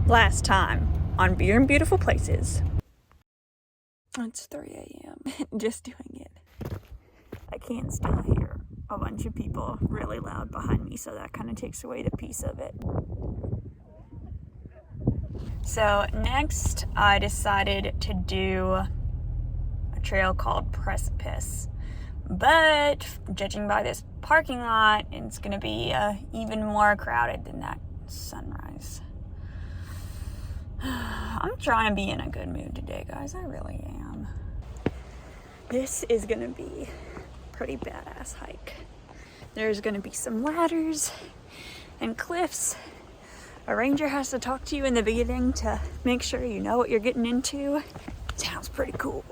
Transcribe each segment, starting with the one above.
last time on Beer and Beautiful Places. It's 3 a.m. Just doing it. I can't still hear a bunch of people really loud behind me, so that kind of takes away the peace of it. So next I decided to do a trail called Precipice, but judging by this parking lot, it's going to be even more crowded than that sunrise. I'm trying to be in a good mood today, guys. I really am. This is going to be a pretty badass hike. There's going to be some ladders and cliffs. A ranger has to talk to you in the beginning to make sure you know what you're getting into. Sounds pretty cool.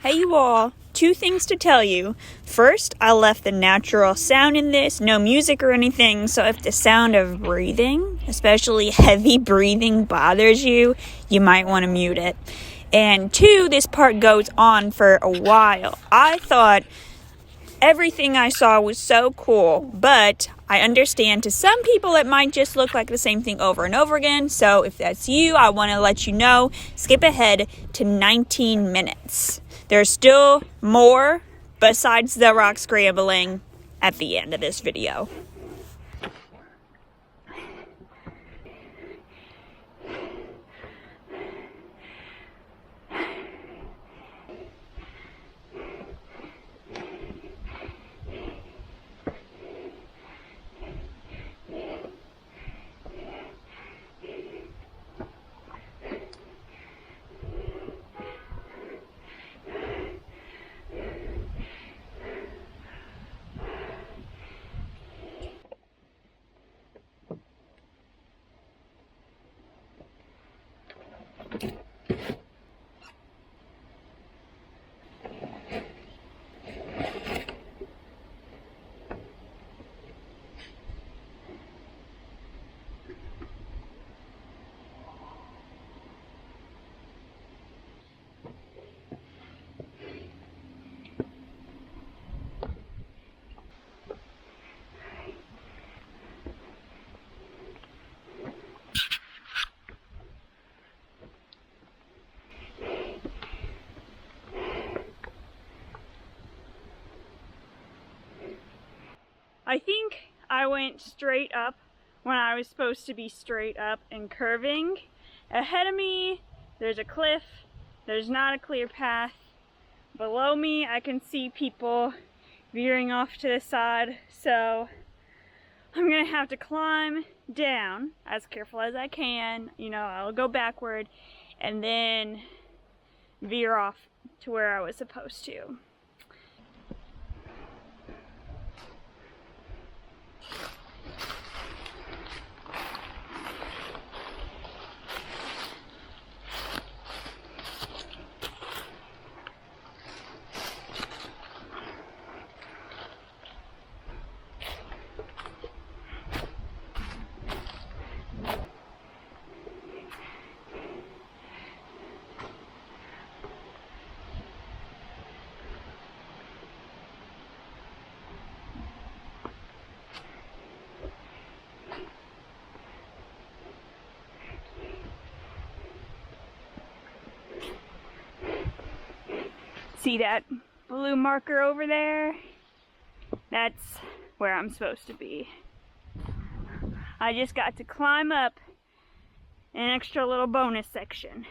Hey you all, 2 things to tell you. First, I left the natural sound in this, no music or anything, so if the sound of breathing, especially heavy breathing, bothers you, you might want to mute it. And 2, this part goes on for a while. I thought everything I saw was so cool, but I understand to some people it might just look like the same thing over and over again, so if that's you, I want to let you know, skip ahead to 19 minutes. There's still more besides the rock scrambling at the end of this video. I think I went straight up when I was supposed to be straight up and curving. Ahead of me, there's a cliff. There's not a clear path. Below me, I can see people veering off to the side. So I'm gonna have to climb down as careful as I can. You know, I'll go backward and then veer off to where I was supposed to. See that blue marker over there? That's where I'm supposed to be. I just got to climb up an extra little bonus section.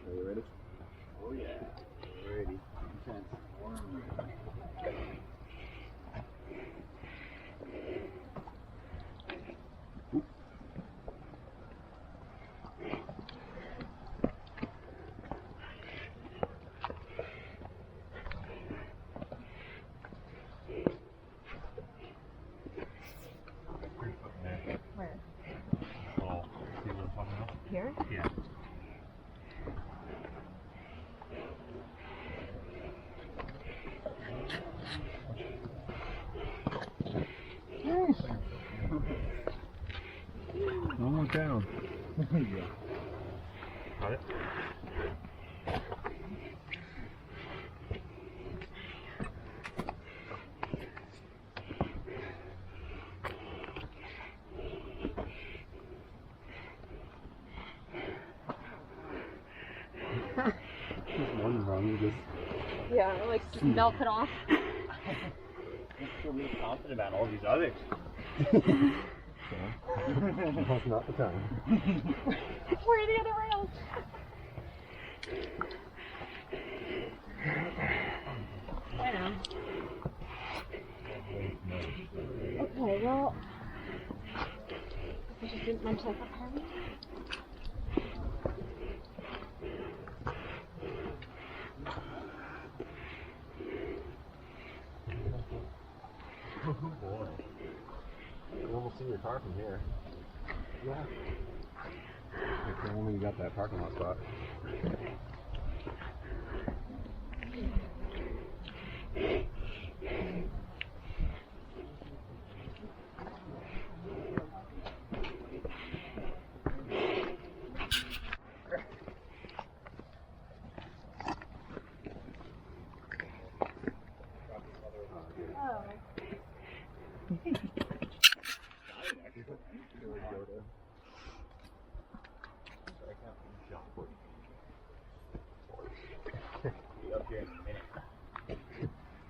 Are you ready? Oh yeah. Ready. Intense. Where? Oh, see what I'm talking about? Here? Yeah. One more down. Yeah. Got it? One's wrong, you just... Yeah, like melt it off. I'm still really confident about all these others. Now's not the time. Where are the other rails? I know. Okay, well, I just didn't mention that part. Oh boy. You can almost see your car from here. Yeah. Except when you got that parking lot spot.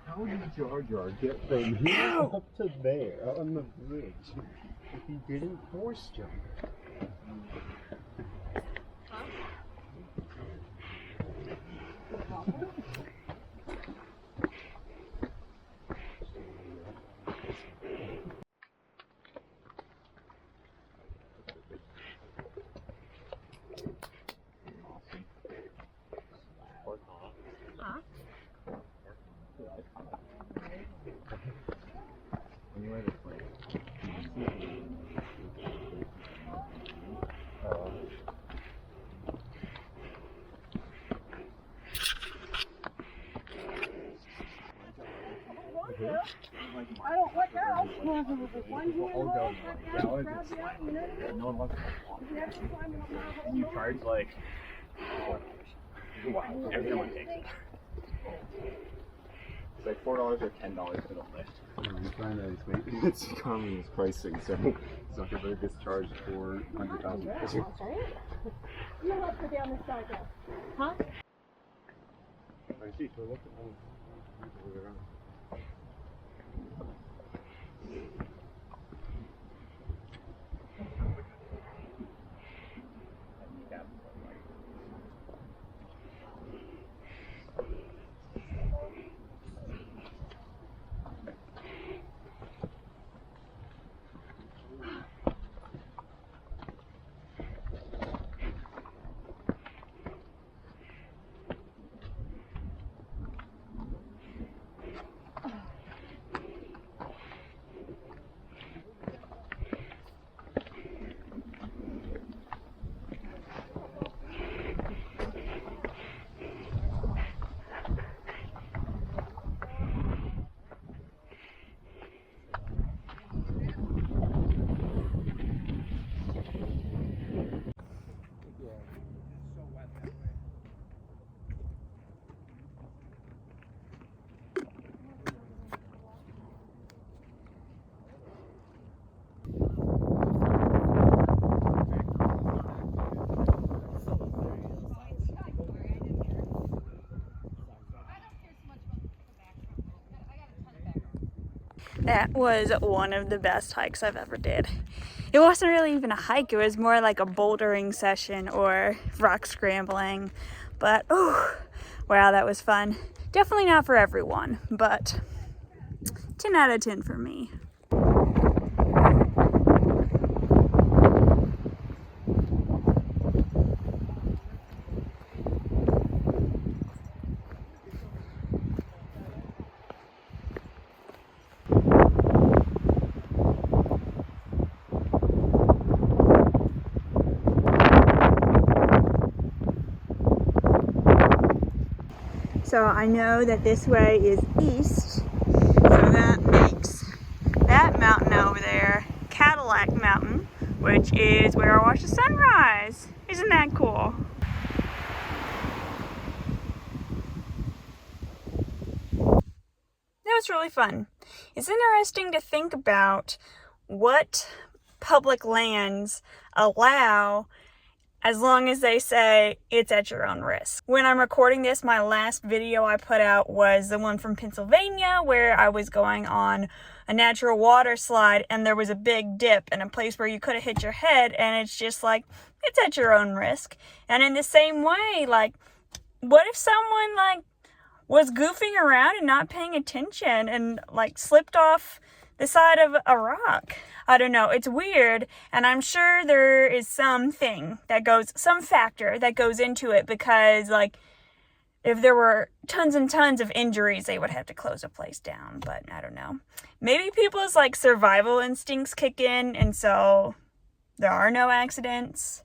How did Jar Jar get from here up to there on the bridge if he didn't force jump? Huh? Anyway, this way. I don't look out. No one wants to. You charge like. Wow, everyone takes it. It's like $4 or $10 for the lift. I'm trying to explain it's communist pricing, so Zuckerberg gets charged $400,000. That's right. You have to go down this side now. Huh? I see, so look at all the people around. That was one of the best hikes I've ever did. It wasn't really even a hike, it was more like a bouldering session or rock scrambling. But, oh, wow, that was fun. Definitely not for everyone, but 10 out of 10 for me. So I know that this way is east, so that makes that mountain over there Cadillac Mountain, which is where I watch the sunrise. Isn't that cool? That was really fun. It's interesting to think about what public lands allow as long as they say it's at your own risk. When I'm recording this, my last video I put out was the one from Pennsylvania where I was going on a natural water slide and there was a big dip and a place where you could have hit your head, and it's just like, it's at your own risk. And in the same way, like, what if someone like was goofing around and not paying attention and like slipped off the side of a rock? I don't know, it's weird, and I'm sure there is some factor that goes into it, because like if there were tons and tons of injuries, they would have to close a place down. But I don't know, maybe people's like survival instincts kick in and so there are no accidents.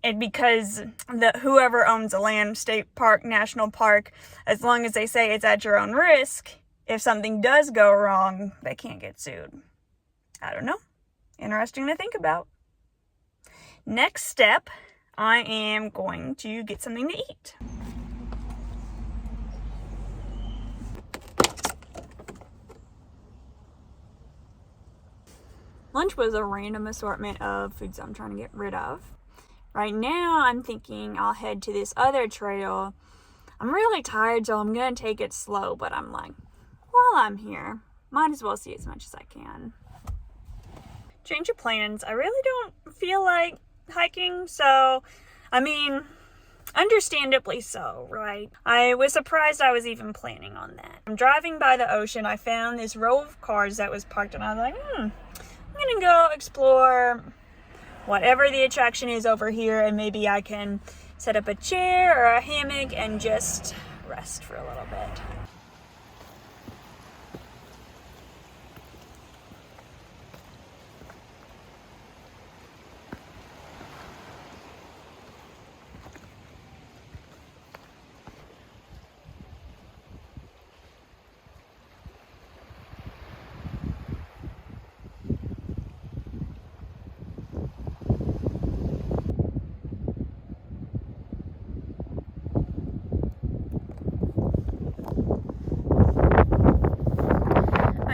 And because whoever owns a land, state park, national park, as long as they say it's at your own risk, if something does go wrong, they can't get sued. I don't know. Interesting to think about. Next step, I am going to get something to eat. Lunch was a random assortment of foods I'm trying to get rid of. Right now, I'm thinking I'll head to this other trail. I'm really tired, so I'm going to take it slow, but I'm like, while I'm here, might as well see as much as I can. Change of plans. I really don't feel like hiking, so, I mean, understandably so, right? I was surprised I was even planning on that. I'm driving by the ocean. I found this row of cars that was parked, and I was like, I'm gonna go explore whatever the attraction is over here, and maybe I can set up a chair or a hammock and just rest for a little bit.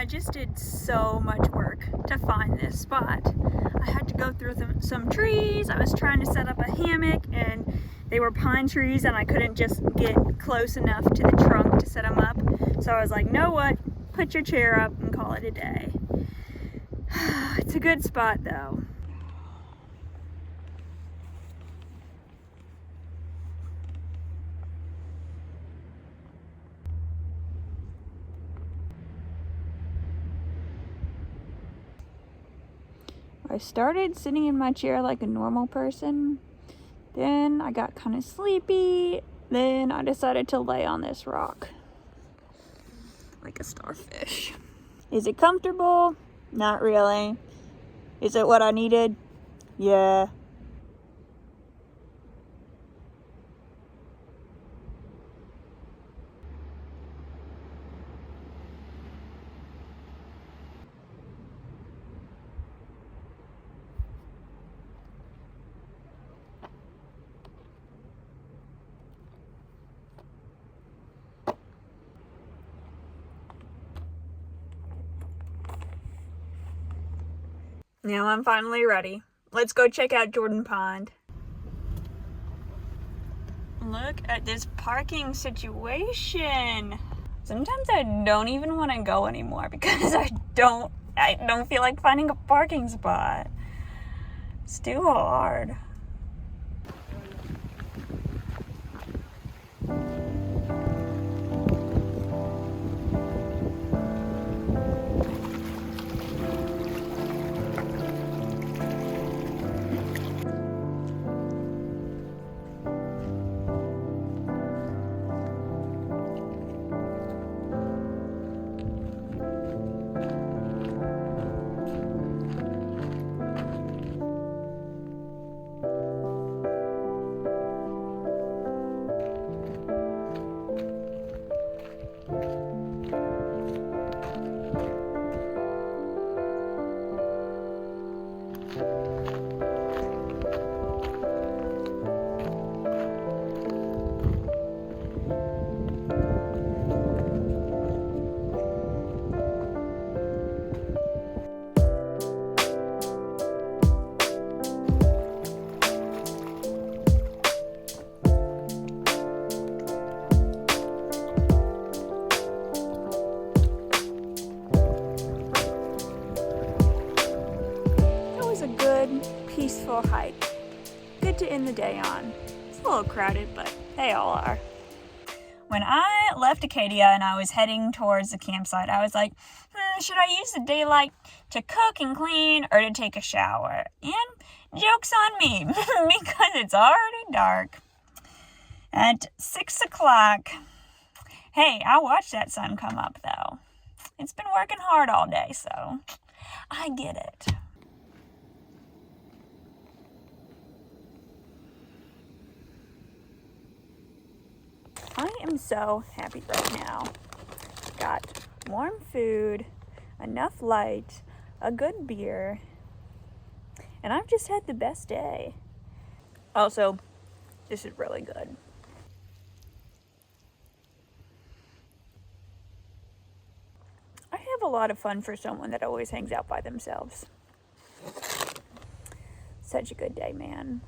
Just did so much work to find this spot. I had to go through some trees. I was trying to set up a hammock and they were pine trees and I couldn't just get close enough to the trunk to set them up. So I was like, know what? Put your chair up and call it a day. It's a good spot though. I started sitting in my chair like a normal person, then I got kind of sleepy, then I decided to lay on this rock like a starfish. Is it comfortable? Not really. Is it what I needed? Yeah. Now I'm finally ready. Let's go check out Jordan Pond. Look at this parking situation. Sometimes I don't even want to go anymore because I don't feel like finding a parking spot. It's too hard. Peaceful hike. Good to end the day on. It's a little crowded, but they all are. When I left Acadia and I was heading towards the campsite, I was like, should I use the daylight to cook and clean or to take a shower? And joke's on me, because it's already dark. At 6 o'clock, hey, I watched that sun come up though. It's been working hard all day, so I get it. I am so happy right now. Got warm food, enough light, a good beer, and I've just had the best day. Also, this is really good. I have a lot of fun for someone that always hangs out by themselves. Such a good day, man.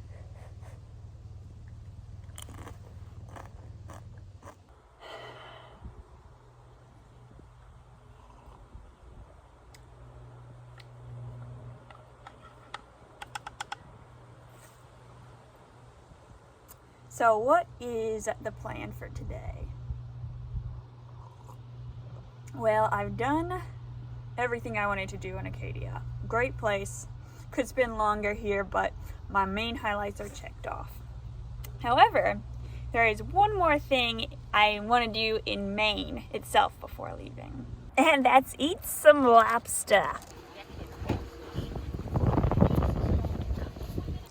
So what is the plan for today? Well, I've done everything I wanted to do in Acadia. Great place. Could spend longer here, but my main highlights are checked off. However, there is one more thing I want to do in Maine itself before leaving. And that's eat some lobster.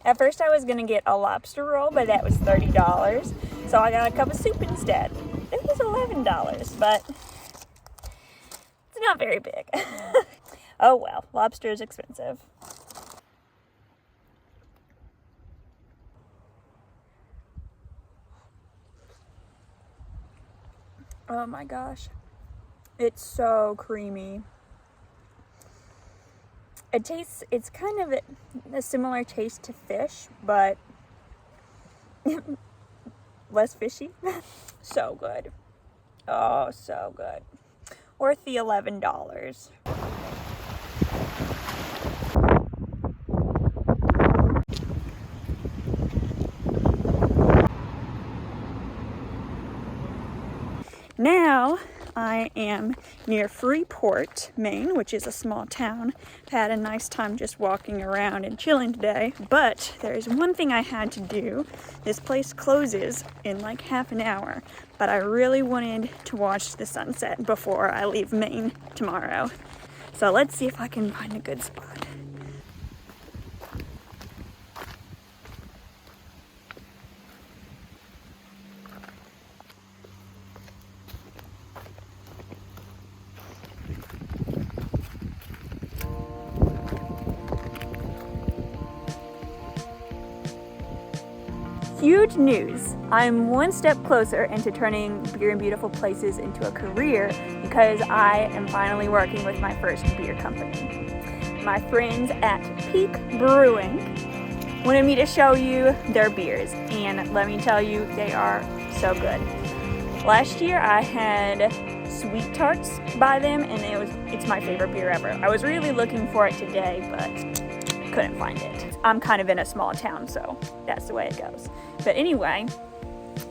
At first I was going to get a lobster roll, but that was $30. So I got a cup of soup instead. It was $11, but it's not very big. Oh well, lobster is expensive. Oh my gosh. It's so creamy. It's kind of a similar taste to fish, but less fishy. So good. Oh, so good. Worth the $11. Now I am near Freeport, Maine, which is a small town. I've had a nice time just walking around and chilling today, but there's one thing I had to do. This place closes in like half an hour, but I really wanted to watch the sunset before I leave Maine tomorrow. So let's see if I can find a good spot. Huge news! I'm one step closer into turning Beer and Beautiful Places into a career because I am finally working with my first beer company. My friends at Peak Brewing wanted me to show you their beers, and let me tell you, they are so good. Last year I had sweet tarts by them, and it's my favorite beer ever. I was really looking for it today, but couldn't find it. I'm kind of in a small town, so that's the way it goes. But anyway,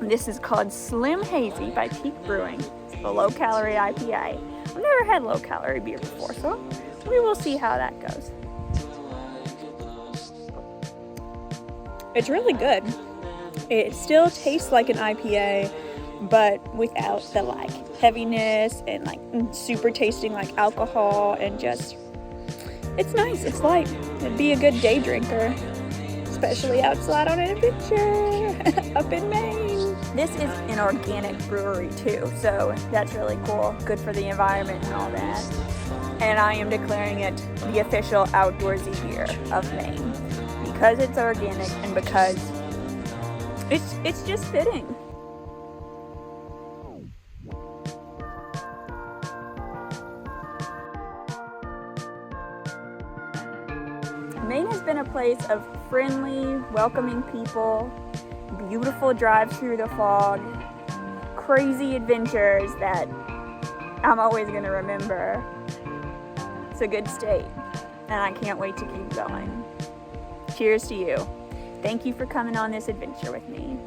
this is called Slim Hazy by Peak Brewing. It's the low-calorie IPA. I've never had low-calorie beer before, so we will see how that goes. It's really good. It still tastes like an IPA, but without the like heaviness and like super tasting like alcohol, and just, it's nice, it's light. It'd be a good day drinker, especially outside on an adventure up in Maine. This is an organic brewery too, so that's really cool. Good for the environment and all that. And I am declaring it the official outdoorsy beer of Maine because it's organic and because it's just fitting. Maine has been a place of friendly, welcoming people, beautiful drives through the fog, crazy adventures that I'm always going to remember. It's a good state, and I can't wait to keep going. Cheers to you. Thank you for coming on this adventure with me.